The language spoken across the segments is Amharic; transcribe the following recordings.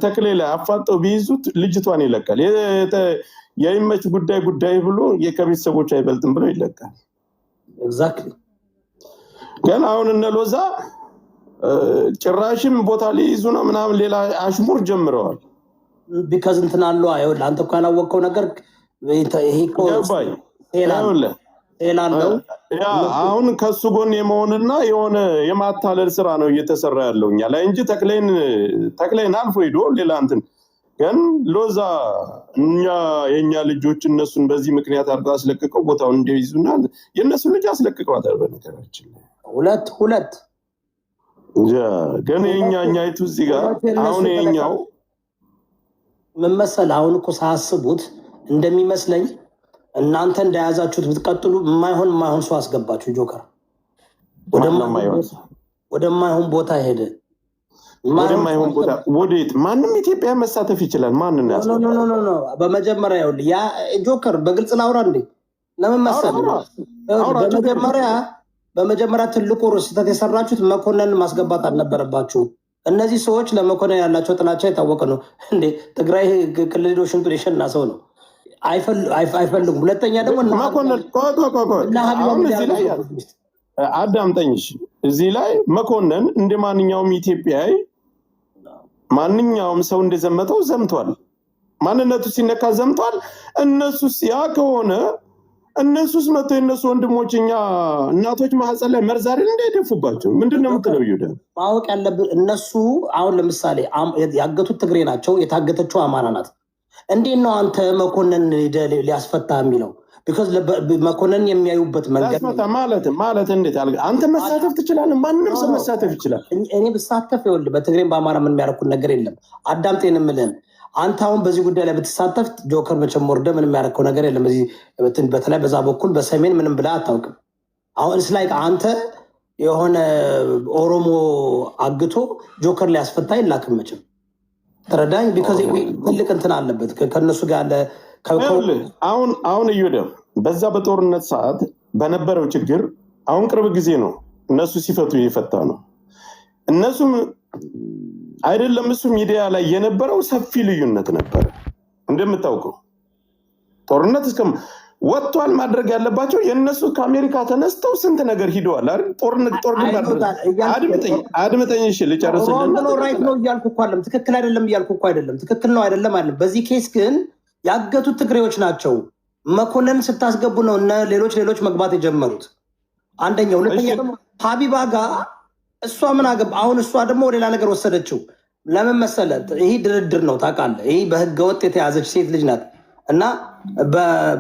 ተክሌላ አፋጠው ቢይዙት ልጅቷን ይለቃል። የይመች ጉዳይ ብሎ የከቤተሰቦች አይበልጥም ብሎ ይለቃል። ኤግዛክትሊ ግን አሁን እነ ሎዛ ጭራሽም ቦታ ሊይዙ ነው ምናምን ሌላ አሽሙር ጀምረዋል። ቢካዝ እንትን አለው አይወል አንተ እኮ ያላወቀው ነገር ይሄ እኮ ኤላለው አሁን ከሱ ጎን የመሆንና የሆነ የማታለል ስራ ነው እየተሰራ ያለው እኛ ላይ እንጂ ተክሌን አልፎ ሄዶ ሌላ እንትን ግን ሎዛ የኛ ልጆች እነሱን በዚህ ምክንያት አድርገው አስለቅቀው ቦታውን እንዲይዙና የነሱ ልጅ አስለቅቀዋታል። በነገራችን ሁለት ግን የኛይቱ እዚህ ጋር አሁን የኛው ምን መሰለህ አሁን እኮ ሳስቡት እንደሚመስለኝ እናንተ እንደያዛችሁት ብትቀጥሉ የማይሆን ሰው አስገባችሁ። ጆከር ወደማይሆን ቦታ ሄደ። ወደማይሆን ቦታ ወዴት? ማንም ኢትዮጵያ መሳተፍ ይችላል። ማንን ያስገባል? ኖ በመጀመሪያ ይኸውልህ ያ ጆከር በግልጽ ላውራ እንዴ ለምን መሰለህ በመጀመሪያ ትልቁ ስህተት የሰራችሁት መኮንን ማስገባት አልነበረባችሁ። እነዚህ ሰዎች ለመኮንን ያላቸው ጥላቻ የታወቀ ነው እንዴ። ትግራይ ክልል ሄዶ ሽንጡን የሸና ሰው ነው። አይፈልጉም። ሁለተኛ ደግሞ መኮንን አሁን እዚህ ላይ አዳምጠኝ። እዚህ ላይ መኮንን እንደ ማንኛውም ኢትዮጵያዊ ማንኛውም ሰው እንደዘመተው ዘምቷል። ማንነቱ ሲነካ ዘምቷል። እነሱስ ያ ከሆነ እነሱስ መጥተው የነሱ ወንድሞችኛ እናቶች ማህፀን ላይ መርዛሪ እንዳይደፉባቸው ምንድነው የምትለው? ይወደ ማወቅ ያለብን እነሱ አሁን ለምሳሌ ያገቱት ትግሬ ናቸው፣ የታገተችው አማራ ናት። እንዴት ነው አንተ መኮንን ሊያስፈታ የሚለው? ቢካዝ መኮንን የሚያዩበት መንገድ ማለት እንዴት አንተ መሳተፍ ትችላለህ። ማንም ሰው መሳተፍ ይችላል። እኔ ብሳተፍ ይኸውልህ በትግሬም በአማራ ምን የሚያደርጉት ነገር የለም። አዳምጤን የምልህን አንተ አሁን በዚህ ጉዳይ ላይ ብትሳተፍ ጆከር መቼም ወርደ ምንም ያደረገው ነገር የለም። በተለይ በዛ በኩል በሰሜን ምንም ብለህ አታውቅም። አሁን ስላይ አንተ የሆነ ኦሮሞ አግቶ ጆከር ሊያስፈታ ይላክም መቼም ተረዳኝ። ቢካዝ ትልቅ እንትን አለበት ከነሱ ጋር ያለ አሁን እዩደ በዛ በጦርነት ሰዓት በነበረው ችግር አሁን ቅርብ ጊዜ ነው እነሱ ሲፈቱ እየፈታ ነው። እነሱም አይደለም እሱ ሚዲያ ላይ የነበረው ሰፊ ልዩነት ነበር። እንደምታውቀው ጦርነት እስከም ወጥቷል። ማድረግ ያለባቸው የነሱ ከአሜሪካ ተነስተው ስንት ነገር ሂደዋል አይደል? አድምጠኝ እሺ ልጨርስልኝ። ራይት ነው እያልኩ እኮ አይደለም፣ ትክክል አይደለም እያልኩ እኮ አይደለም። ትክክል ነው አይደለም አይደለም። በዚህ ኬስ ግን ያገቱት ትግሬዎች ናቸው። መኮንን ስታስገቡ ነው እና ሌሎች መግባት የጀመሩት። አንደኛ። ሁለተኛ ደግሞ ሀቢባ ጋር እሷ ምን አገባ? አሁን እሷ ደግሞ ሌላ ነገር ወሰደችው። ለምን መሰለህ? ይህ ድርድር ነው ታውቃለህ። ይህ በህገወጥ የተያዘች ሴት ልጅ ናት እና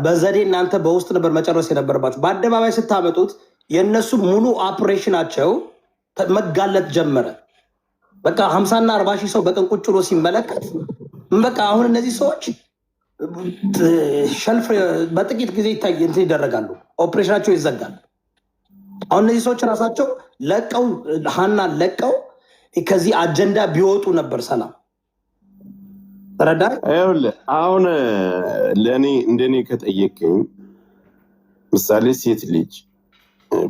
በዘዴ እናንተ በውስጥ ነበር መጨረስ የነበረባቸው። በአደባባይ ስታመጡት የእነሱ ሙሉ ኦፕሬሽናቸው መጋለጥ ጀመረ። በቃ 50 እና 40 ሺህ ሰው በቀን ቁጭ ብሎ ሲመለከት በቃ አሁን እነዚህ ሰዎች ሸልፍ በጥቂት ጊዜ ይደረጋሉ፣ ኦፕሬሽናቸው ይዘጋል። አሁን እነዚህ ሰዎች ራሳቸው ለቀው ሀናን ለቀው ከዚህ አጀንዳ ቢወጡ ነበር ሰላም። ተረዳ? አሁን ለእኔ እንደኔ ከጠየቀኝ ምሳሌ ሴት ልጅ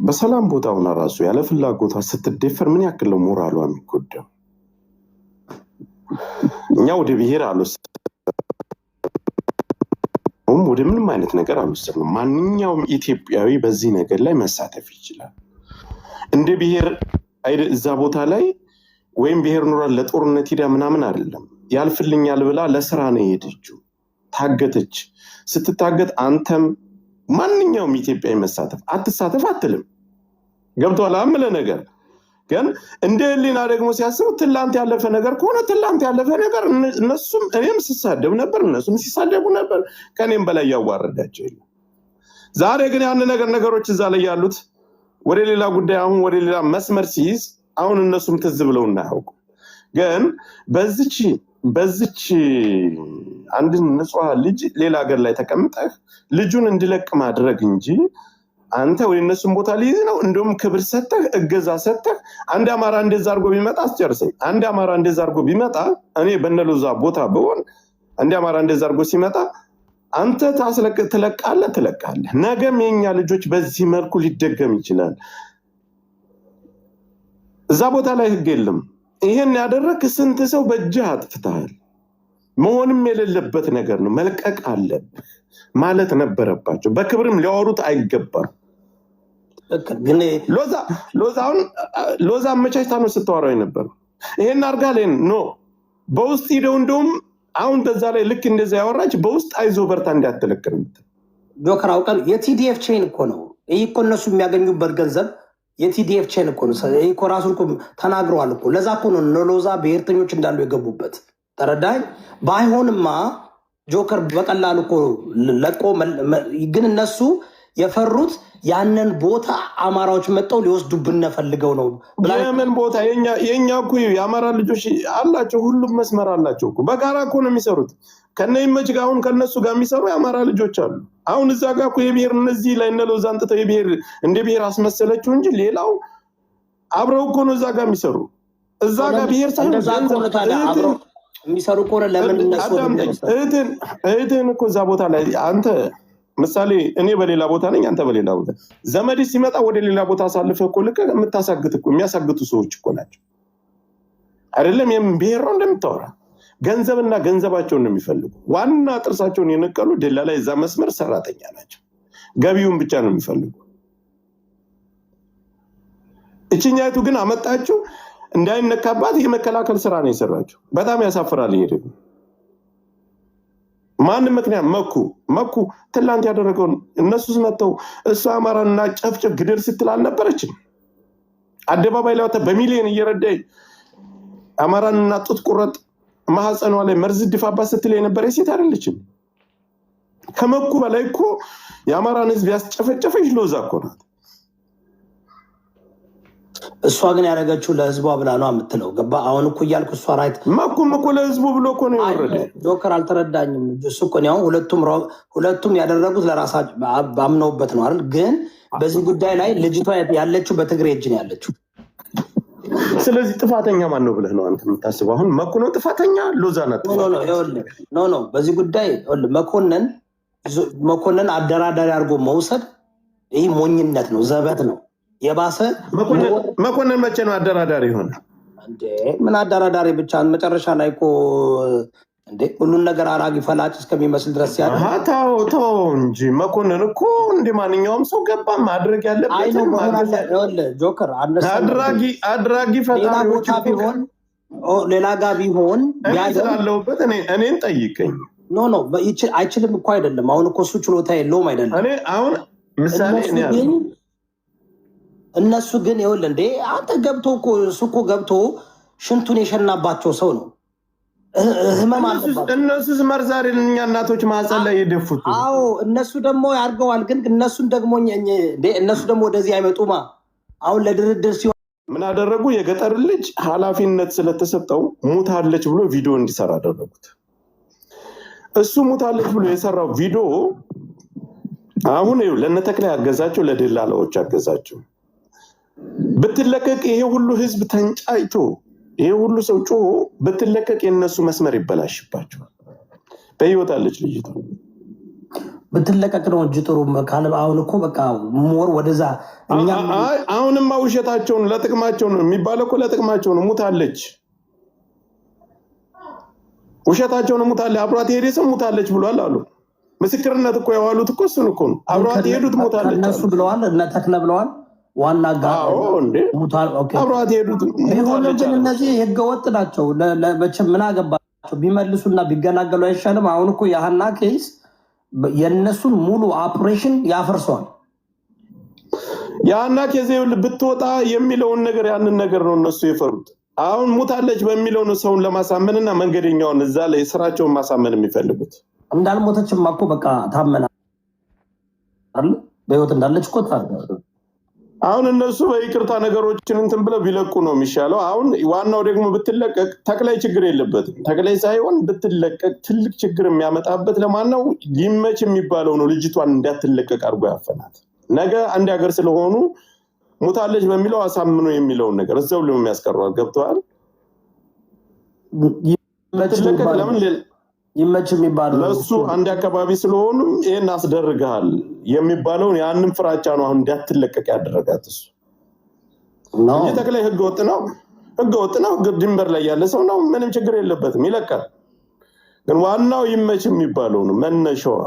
በሰላም ቦታ ሆና ራሱ ያለ ፍላጎቷ ስትደፈር ምን ያክል ነው ሞራሏ የሚጎዳው? እኛ ወደ ብሔር ወደ ምንም አይነት ነገር አልወሰድንም። ማንኛውም ኢትዮጵያዊ በዚህ ነገር ላይ መሳተፍ ይችላል። እንደ ብሔር እዛ ቦታ ላይ ወይም ብሔር ኖሯል ለጦርነት ሂዳ ምናምን አይደለም። ያልፍልኛል ብላ ለስራ ነው የሄደችው። ታገተች። ስትታገት አንተም ማንኛውም ኢትዮጵያዊ መሳተፍ አትሳተፍ አትልም። ገብቶሃል አምለ ነገር ግን እንደ ህሊና ደግሞ ሲያስቡ ትላንት ያለፈ ነገር ከሆነ ትላንት ያለፈ ነገር እነሱም እኔም ሲሳደቡ ነበር፣ እነሱም ሲሳደቡ ነበር። ከኔም በላይ ያዋረዳቸው የለም። ዛሬ ግን ያን ነገሮች እዛ ላይ ያሉት ወደ ሌላ ጉዳይ አሁን ወደ ሌላ መስመር ሲይዝ አሁን እነሱም ትዝ ብለው እናያውቁ። ግን በዚች አንድን ንጹህ ልጅ ሌላ ሀገር ላይ ተቀምጠህ ልጁን እንዲለቅ ማድረግ እንጂ አንተ ወይ እነሱን ቦታ ሊይዝ ነው። እንደውም ክብር ሰጥተህ እገዛ ሰጥተህ አንድ አማራ እንደዛ አድርጎ ቢመጣ አስጨርሰኝ። አንድ አማራ እንደዛ አድርጎ ቢመጣ እኔ በነሎዛ ቦታ ብሆን አንድ አማራ እንደዛ አድርጎ ሲመጣ አንተ ትለቃለህ። ነገም የኛ ልጆች በዚህ መልኩ ሊደገም ይችላል። እዛ ቦታ ላይ ህግ የለም። ይሄን ያደረክ ስንት ሰው በእጅህ አጥፍተሃል። መሆንም የሌለበት ነገር ነው። መልቀቅ አለብህ ማለት ነበረባቸው። በክብርም ሊያወሩት አይገባም። ግን ሎዛ አመቻችታ ነው ስታወራው የነበረው። ይሄን አርጋለን ኖ በውስጥ ሂደው እንደውም አሁን በዛ ላይ ልክ እንደዛ ያወራች በውስጥ አይዞ በርታ እንዳትለክር ጆከር አውቀን የቲዲኤፍ ቼን እኮ ነው ይህ እኮ እነሱ የሚያገኙበት ገንዘብ የቲዲኤፍ ቼን እኮ ነው። ይህ እኮ ራሱን እኮ ተናግረዋል እኮ። ለዛ እኮ ነው ሎዛ ብሔርተኞች እንዳሉ የገቡበት። ተረዳኝ። ባይሆንማ ጆከር በቀላሉ እኮ ለቆ ግን እነሱ የፈሩት ያንን ቦታ አማራዎች መጠው ሊወስዱብን ፈልገው ነው። የምን ቦታ የኛ እኮ የአማራ ልጆች አላቸው፣ ሁሉም መስመር አላቸው እኮ በጋራ እኮ ነው የሚሰሩት። ከነይመች ጋር አሁን ከነሱ ጋር የሚሰሩ የአማራ ልጆች አሉ። አሁን እዛ ጋር እኮ የብሔር እነዚህ ላይ እነ ሎዛ አንጥተው የብሔር እንደ ብሔር አስመሰለችው እንጂ ሌላው አብረው እኮ ነው እዛ ጋር የሚሰሩ። እዛ ጋር ብሔር ሳይሆን የሚሰሩ ከሆነ ለምን እነሱ እህትን እኮ እዛ ቦታ ላይ አንተ ምሳሌ እኔ በሌላ ቦታ ነኝ፣ አንተ በሌላ ቦታ ዘመድ ሲመጣ ወደ ሌላ ቦታ አሳልፈህ እኮ ልክ የምታሳግት እኮ የሚያሳግቱ ሰዎች እኮ ናቸው አይደለም። ብሔር ነው እንደምታወራ ገንዘብና ገንዘባቸውን ነው የሚፈልጉ። ዋና ጥርሳቸውን የነቀሉ ደላላ እዛ መስመር ሰራተኛ ናቸው። ገቢውን ብቻ ነው የሚፈልጉ። እችኛይቱ ግን አመጣችሁ እንዳይነካባት የመከላከል ስራ ነው የሰራችው። በጣም ያሳፍራል። ይሄ ደግሞ ማንም ምክንያት መኩ ትላንት ያደረገውን እነሱስ መተው እሱ አማራና ጨፍጨፍ ግደል ስትል አልነበረችም? አደባባይ ላይ ወጣ በሚሊዮን እየረዳይ አማራንና ጡት ቁረጥ ማህፀኗ ላይ መርዝ ድፋባት ስትል የነበረ ሴት አይደለችም? ከመኩ በላይ እኮ የአማራን ህዝብ ያስጨፈጨፈች ሎዛ እኮ ናት። እሷ ግን ያደረገችው ለህዝቧ ብላ ነው የምትለው። ገባ? አሁን እኮ እያልኩ እሷ ራይት መኩም እኮ ለህዝቡ ብሎ እኮ ነው የወረደ። ጆከር አልተረዳኝም። እሱ እኮ አሁን ሁለቱም ያደረጉት ለራሳቸው አምነውበት ነው አይደል? ግን በዚህ ጉዳይ ላይ ልጅቷ ያለችው በትግሬ እጅ ነው ያለችው። ስለዚህ ጥፋተኛ ማን ነው ብለህ ነው አንተ የምታስበው? አሁን መኩ ነው ጥፋተኛ፣ ሎዛ ናት ጥፋተኛ? ኖ በዚህ ጉዳይ መኮንን አደራዳሪ አድርጎ መውሰድ ይህ ሞኝነት ነው፣ ዘበት ነው። የባሰ መኮንን መቼ ነው አደራዳሪ ሆነ? ምን አደራዳሪ ብቻ መጨረሻ ላይ እኮ ሁሉን ነገር አራጊ ፈላጭ እስከሚመስል ድረስ ያለ ተው እንጂ መኮንን እኮ እንደ ማንኛውም ሰው ገባ ማድረግ ያለበት ጆከር አድራጊ ፈጣሪዎች ቢሆን ሌላ ጋር ቢሆን ያለውበት እኔን ጠይቀኝ። ኖ አይችልም እኮ አይደለም። አሁን እኮ እሱ ችሎታ የለውም አይደለም። እኔ አሁን ምሳሌ እነሱ ግን ይኸውልህ እንዴ አንተ ገብቶ እኮ እሱ እኮ ገብቶ ሽንቱን የሸናባቸው ሰው ነው። ህመም አለባቸው እነሱስ መርዛሪ እኛ እናቶች ማህፀን ላይ የደፉት። አዎ እነሱ ደግሞ ያርገዋል። ግን እነሱን ደግሞ እነሱ ደግሞ ወደዚህ አይመጡማ። አሁን ለድርድር ሲሆን ምን አደረጉ? የገጠር ልጅ ኃላፊነት ስለተሰጠው ሙታለች ብሎ ቪዲዮ እንዲሰራ አደረጉት። እሱ ሙታለች ብሎ የሰራው ቪዲዮ አሁን ለነተክለ ያገዛቸው፣ ለደላላዎች ያገዛቸው። ብትለቀቅ ይሄ ሁሉ ህዝብ ተንጫይቶ ይሄ ሁሉ ሰው ጮሆ ብትለቀቅ የነሱ መስመር ይበላሽባቸዋል። በህይወት አለች ልጅቷ። ብትለቀቅ ነው እንጂ ጥሩ ካለ አሁን እኮ በቃ ሞር ወደዛ አሁንማ ውሸታቸውን ለጥቅማቸው ነው የሚባለው እኮ ለጥቅማቸው ነው። ሙታለች ውሸታቸውን ሙታለች። አብሯት የሄደ ሰው ሙታለች ብሏል አሉ። ምስክርነት እኮ ያዋሉት እኮ እሱን እኮ ነው። አብሯት የሄዱት ሙታለች እነሱ ብለዋል፣ እነ ተክለ ብለዋል። ዋና አብሯት የሄዱት ቢሆን ግን እነዚህ ህገወጥ ናቸው። ምን አገባቸው? ቢመልሱና ቢገላገሉ አይሻልም? አሁን እኮ የሀና ኬስ የእነሱን ሙሉ ኦፕሬሽን ያፈርሰዋል። የሀና ኬዝ ብትወጣ የሚለውን ነገር ያንን ነገር ነው እነሱ የፈሩት። አሁን ሙታለች በሚለው ነው ሰውን ለማሳመንና መንገደኛውን እዛ ላይ ስራቸውን ማሳመን የሚፈልጉት። እንዳልሞተችማ እኮ በቃ ታመና በህይወት እንዳለች እኮ አሁን እነሱ በይቅርታ ነገሮችን እንትን ብለው ቢለቁ ነው የሚሻለው። አሁን ዋናው ደግሞ ብትለቀቅ ተክላይ ችግር የለበትም። ተክላይ ሳይሆን ብትለቀቅ ትልቅ ችግር የሚያመጣበት ለማነው? ይመች የሚባለው ነው። ልጅቷን እንዳትለቀቅ አድርጎ ያፈናት። ነገ አንድ ሀገር ስለሆኑ ሙታለች በሚለው አሳምኖ የሚለውን ነገር እዛው ሊሆን የሚያስቀረዋል። ገብተዋል። ለምን ይመች የሚባለው ለሱ አንድ አካባቢ ስለሆኑ ይሄን አስደርጋል የሚባለውን ያንን ፍራቻ ነው አሁን እንዳትለቀቅ ያደረጋት እሱ። ተክላይ ህገ ወጥ ነው። ህገወጥ ነው፣ ድንበር ላይ ያለ ሰው ነው፣ ምንም ችግር የለበትም፣ ይለቃል። ግን ዋናው ይመች የሚባለው ነው መነሻዋ።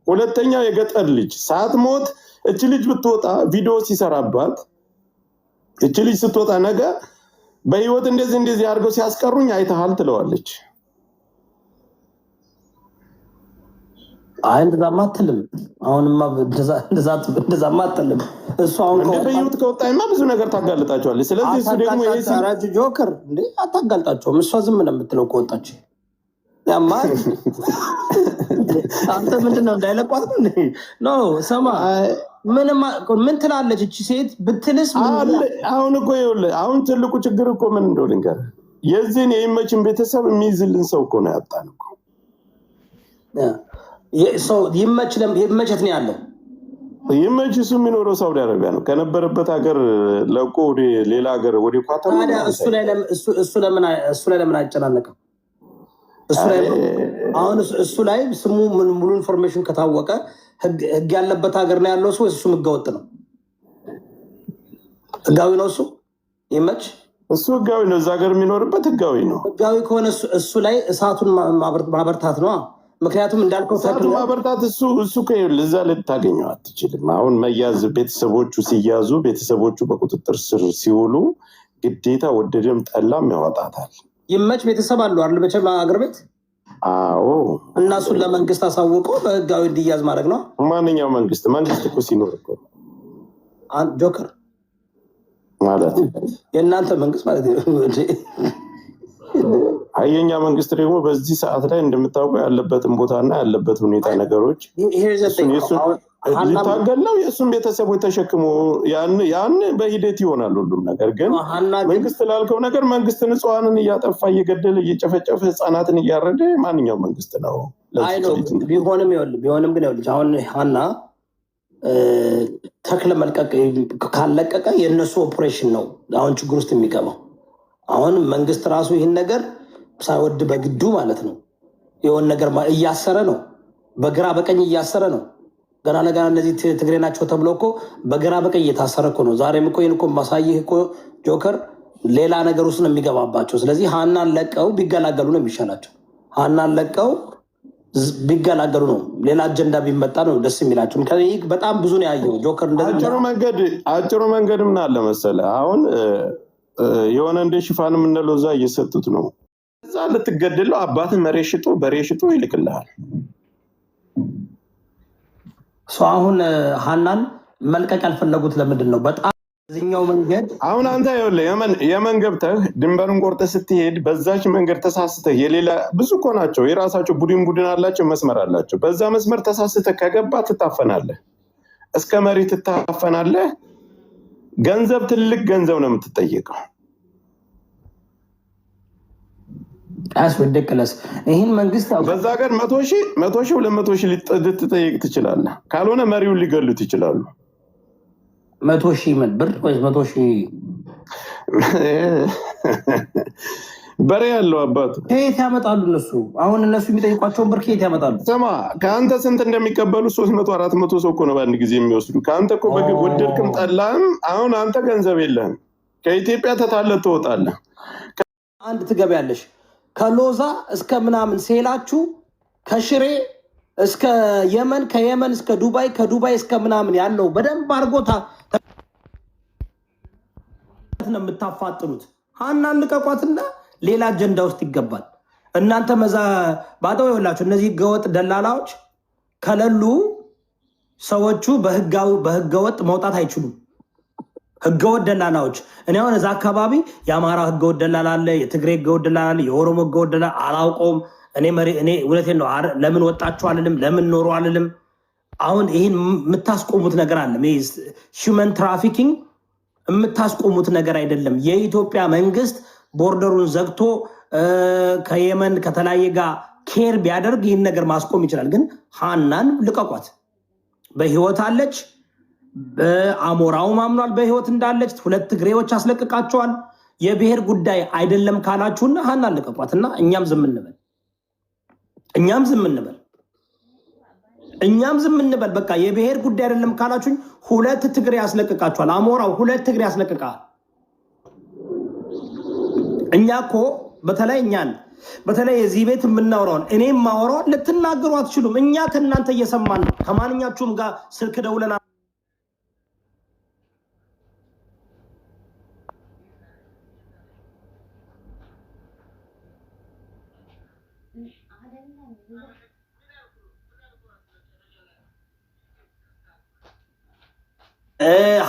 ሁለተኛው የገጠር ልጅ ሳትሞት እች ልጅ ብትወጣ ቪዲዮ ሲሰራባት እች ልጅ ስትወጣ ነገ በህይወት እንደዚህ አድርገው ሲያስቀሩኝ አይተሃል ትለዋለች። እንደዛማ አትልም። አሁንማ እንደዛማ አትልም። እሱ አሁን በህይወት ከወጣማ ብዙ ነገር ታጋልጣቸዋለች። ስለዚህ እሱ ደግሞ ጆከር እንዴ አታጋልጣቸውም። እሷ ዝም ነው የምትለው ከወጣች። ያማ አንተ ምንድነው እንዳይለቋት ነው? ሰማ ምን ትላለች እቺ ሴት ብትልስ? አሁን እኮ ይኸውልህ፣ አሁን ትልቁ ችግር እኮ ምን እንደሆነ ልንገርህ። የዚህን የይመችን ቤተሰብ የሚይዝልን ሰው እኮ ነው ያጣን እኮ። ይመችት ነው ያለው። ይመች እሱ የሚኖረው ሳውዲ አረቢያ ነው። ከነበረበት ሀገር ለቆ ወደ ሌላ ሀገር ወደ ኳተር። እሱ ላይ ለምን አይጨናነቅም? አሁን እሱ ላይ ስሙ ሙሉ ኢንፎርሜሽን ከታወቀ ህግ ያለበት ሀገር ነው ያለው ሰው። እሱም ህገወጥ ነው። ህጋዊ ነው እሱ ይመች። እሱ ህጋዊ ነው። እዛ ሀገር የሚኖርበት ህጋዊ ነው። ህጋዊ ከሆነ እሱ ላይ እሳቱን ማበርታት ነው። ምክንያቱም እንዳልከው እሳቱን ማበርታት እሱ እዛ ልታገኘው አትችልም። አሁን መያዝ ቤተሰቦቹ ሲያዙ ቤተሰቦቹ በቁጥጥር ስር ሲውሉ ግዴታ ወደደም ጠላም ያወጣታል። ይመች ቤተሰብ አለው አይደል? በቸማ አገር ቤት። አዎ። እና እሱን ለመንግስት አሳውቆ በህጋዊ እንዲያዝ ማድረግ ነው። ማንኛው መንግስት እኮ ሲኖር እኮ ጆከር ማለት የእናንተ መንግስት ማለት ነው። የኛ መንግስት ደግሞ በዚህ ሰዓት ላይ እንደምታውቀው ያለበትን ቦታና ያለበት ሁኔታ ነገሮች ሊታገል ነው። የእሱም ቤተሰቦች ተሸክሞ ያን በሂደት ይሆናል ሁሉም ነገር። ግን መንግስት ላልከው ነገር መንግስት ንጹሐንን እያጠፋ እየገደለ እየጨፈጨፈ ህፃናትን እያረደ ማንኛው መንግስት ነው? ቢሆንም ግን ይኸውልህ አሁን ሀና ተክለ መልቀቅ ካለቀቀ የእነሱ ኦፕሬሽን ነው አሁን ችግር ውስጥ የሚገባው። አሁን መንግስት ራሱ ይህን ነገር ሳይወድ በግዱ ማለት ነው የሆን ነገር እያሰረ ነው፣ በግራ በቀኝ እያሰረ ነው። ገና ለገና እነዚህ ትግሬ ናቸው ተብሎ እኮ በግራ በቀኝ እየታሰረ እኮ ነው። ዛሬም እኮ ይህን እኮ ማሳይህ እኮ ጆከር ሌላ ነገር ውስጥ ነው የሚገባባቸው። ስለዚህ ሀናን ለቀው ቢገላገሉ ነው የሚሻላቸው። ሀናን ለቀው ቢገላገሉ ነው። ሌላ አጀንዳ ቢመጣ ነው ደስ የሚላቸው። በጣም ብዙ ነው ያየው ጆከር። አጭሩ መንገድ ምን አለ መሰለህ፣ አሁን የሆነ እንደ ሽፋን የምንለው እዛ እየሰጡት ነው። እዛ ልትገድለው አባትን መሬት ሽጦ በሬ ሽጦ ይልክልሃል። አሁን ሀናን መልቀቅ ያልፈለጉት ለምንድን ነው? በጣም እዚኛው መንገድ አሁን አንተ የመን ገብተህ ድንበርን ቆርጠህ ስትሄድ በዛች መንገድ ተሳስተህ የሌላ ብዙ እኮ ናቸው የራሳቸው ቡድን አላቸው፣ መስመር አላቸው። በዛ መስመር ተሳስተህ ከገባ ትታፈናለህ፣ እስከ መሪ ትታፈናለህ። ገንዘብ ትልቅ ገንዘብ ነው የምትጠየቀው። አስወደቅለስ ይህን መንግስት በዛ ሀገር 100,000 200,000 ልትጠየቅ ትችላለህ። ካልሆነ መሪውን ሊገሉት ይችላሉ። 100,000 ብር ወይ 100,000 በሬ ያለው አባቱ ከየት ያመጣሉ? አሁን እነሱ የሚጠይቋቸውን ብር ከየት ያመጣሉ? ስማ ከአንተ ስንት እንደሚቀበሉ 300-400 ሰው እኮ ነው በአንድ ጊዜ የሚወስዱ ከአንተ እኮ ወደድክም ጠላህም። አሁን አንተ ገንዘብ የለህም፣ ከኢትዮጵያ ተታለህ ትወጣለህ። አንድ ትገቢያለሽ ከሎዛ እስከ ምናምን ሴላችሁ፣ ከሽሬ እስከ የመን፣ ከየመን እስከ ዱባይ፣ ከዱባይ እስከ ምናምን ያለው በደንብ አድርጎታ ነው የምታፋጥኑት። ሀናን ልቀቋትና ሌላ አጀንዳ ውስጥ ይገባል። እናንተ መዛ ባጠው ይኸውላችሁ፣ እነዚህ ህገወጥ ደላላዎች ከሌሉ ሰዎቹ በህገወጥ መውጣት አይችሉም። ህገወጥ ደላላዎች እኔ አሁን እዛ አካባቢ የአማራ ህገወጥ ደላላ አለ፣ የትግሬ ህገወጥ ደላላ አለ፣ የኦሮሞ ህገወጥ ደላላ አላውቀውም። እኔ እውነቴን ነው። ለምን ወጣችሁ አልልም፣ ለምን ኖሩ አልልም። አሁን ይህን የምታስቆሙት ነገር አለ። ሂውመን ትራፊኪንግ የምታስቆሙት ነገር አይደለም። የኢትዮጵያ መንግስት ቦርደሩን ዘግቶ ከየመን ከተለያየ ጋር ኬር ቢያደርግ ይህን ነገር ማስቆም ይችላል። ግን ሀናን ልቀቋት። በህይወት አለች። አሞራው ማምኗል በህይወት እንዳለች። 2 ትግሬዎች አስለቅቃቸዋል። የብሔር ጉዳይ አይደለም ካላችሁና ሀናን ልቀቋትና እኛም ዝም እንበል። በቃ የብሔር ጉዳይ አይደለም ካላችሁኝ 2 ትግሬ ያስለቅቃቸዋል። አሞራው 2 ትግሬ ያስለቅቃል። እኛ እኮ በተለይ እዚህ ቤት የምናወራውን እኔም ማወራውን ልትናገሩ አትችሉም። እኛ ከእናንተ እየሰማን ነው። ከማንኛችሁም ጋር ስልክ ደውለና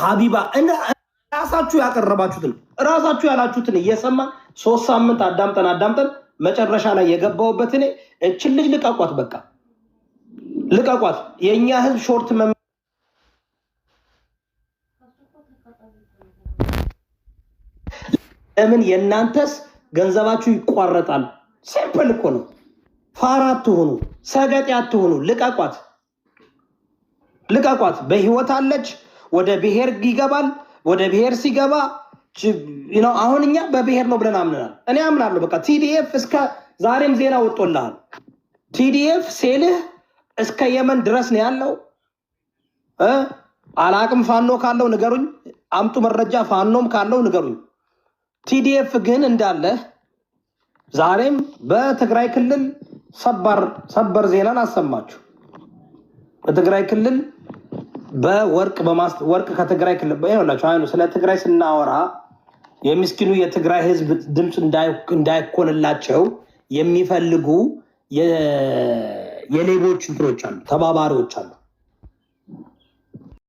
ሀቢባ ራሳችሁ ያላችሁትን እየሰማን 3 ሳምንት አዳምጠን መጨረሻ ላይ የገባውበት እኔ እችን ልጅ ልቀቋት፣ በቃ ልቀቋት። የኛ ህዝብ ሾርት ለምን የእናንተስ ገንዘባችሁ ይቋረጣል? ሲምፕል እኮ ነው። ፋራ አትሁኑ፣ ሰገጤ አትሁኑ። ልቀቋት። በህይወት አለች። ወደ ብሔር ይገባል። ወደ ብሔር ሲገባ አሁን እኛ በብሔር ነው ብለን አምነናል። እኔ አምናለሁ። በቃ ቲዲኤፍ እስከ ዛሬም ዜና ወጥቶልሃል። ቲዲኤፍ ሴልህ እስከ የመን ድረስ ነው ያለው። አላቅም። ፋኖ ካለው ንገሩኝ፣ አምጡ መረጃ። ፋኖም ካለው ንገሩኝ። ቲዲኤፍ ግን እንዳለ ዛሬም በትግራይ ክልል ሰበር ዜናን አሰማችሁ። በትግራይ ክልል ወርቅ ከትግራይ ክልል ይኸውላችሁ። ስለ ትግራይ ስናወራ የምስኪኑ የትግራይ ህዝብ ድምፅ እንዳይኮንላቸው የሚፈልጉ የሌቦች እንትኖች አሉ፣ ተባባሪዎች አሉ።